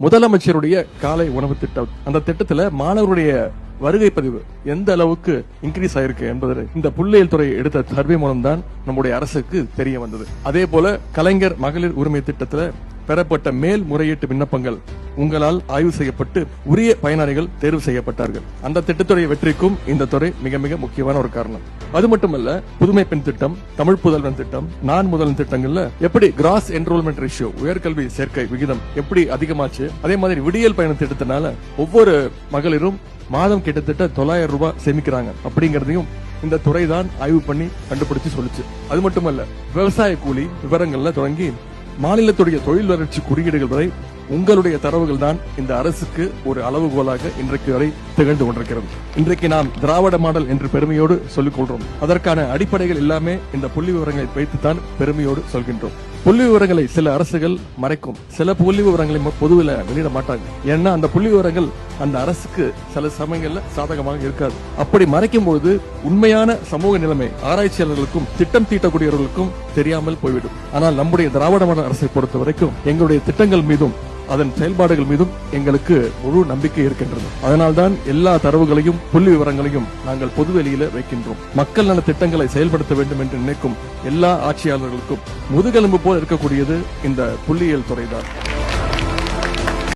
முதலமைச்சருடைய காலை உணவு திட்டம், அந்த திட்டத்துல மாணவருடைய வருகை பதிவு எந்த அளவுக்கு இன்க்ரீஸ் ஆயிருக்கு என்பது இந்த புள்ளியியல் துறை எடுத்த சர்வே மூலம் தான் நம்முடைய அரசுக்கு தெரிய வந்தது. அதே போல கலைஞர் மகளிர் உரிமை திட்டத்துல பெறப்பட்ட மேல் முறையீட்டு விண்ணப்பங்கள் உங்களால் ஆய்வு செய்யப்பட்டு உரிய பயனாளிகள் தேர்வு செய்யப்பட்டார்கள். அந்த திட்டத்துடைய வெற்றிக்கும் இந்த துறை மிக மிக முக்கியமான ஒரு காரணம். அது மட்டுமல்ல, புதுமை பெண் திட்டம், தமிழ் புதல்வன் திட்டம், நான் முதல்வன் திட்டங்கள்ல எப்படி கிராஸ் என்ரோல்மெண்ட் ரேஷியோ, உயர்கல்வி சேர்க்கை விகிதம் எப்படி அதிகமாச்சு, அதே மாதிரி விடியல் பயண திட்டத்தினால ஒவ்வொரு மகளிரும் மாதம் கிட்டத்தட்ட 900 ரூபாய் சேமிக்கிறாங்க அப்படிங்கறதையும் இந்த துறை தான் ஆய்வு பண்ணி கண்டுபிடிச்சு சொல்லுச்சு. அது மட்டுமல்ல, விவசாய கூலி விவரங்கள்ல தொடங்கி மாநிலத்துடைய தொழில் வளர்ச்சி குறியீடுகள் வரை உங்களுடைய தரவுகள் தான் இந்த அரசுக்கு ஒரு அளவுகோலாக இன்றைக்கு வரை திகழ்ந்து கொண்டிருக்கிறது. இன்றைக்கு நாம் திராவிட மாடல் என்று பெருமையோடு சொல்லிக் கொள்றோம். அதற்கான அடிப்படைகள் எல்லாமே இந்த புள்ளி விவரங்களை வைத்துத்தான் பெருமையோடு சொல்கின்றோம். புள்ளி விவரங்களை சில அரசுகள் மறைக்கும், சில புள்ளி விவரங்களை பொதுவில் வெளியிட மாட்டாங்க. ஏன்னா அந்த புள்ளி விவரங்கள் அந்த அரசுக்கு சில சமயங்கள்ல சாதகமாக இருக்காது. அப்படி மறைக்கும் பொழுது உண்மையான சமூக நிலைமை ஆராய்ச்சியாளர்களுக்கும் திட்டம் தீட்டக்கூடியவர்களுக்கும் தெரியாமல் போய்விடும். ஆனால் நம்முடைய திராவிட மாடல் அரசை பொறுத்த வரைக்கும் எங்களுடைய திட்டங்கள் மீதும் அதன் செயல்பாடுகள் மீதும் எங்களுக்கு முழு நம்பிக்கை இருக்கின்றது. அதனால்தான் எல்லா தரவுகளையும் புள்ளி விவரங்களையும் நாங்கள் பொதுவெளியில வைக்கின்றோம். மக்கள் நல திட்டங்களை செயல்படுத்த வேண்டும் என்று நினைக்கும் எல்லா ஆட்சியாளர்களுக்கும் முதுகெலும்பு போல் இருக்கக்கூடியது இந்த புள்ளியியல் துறைதான்.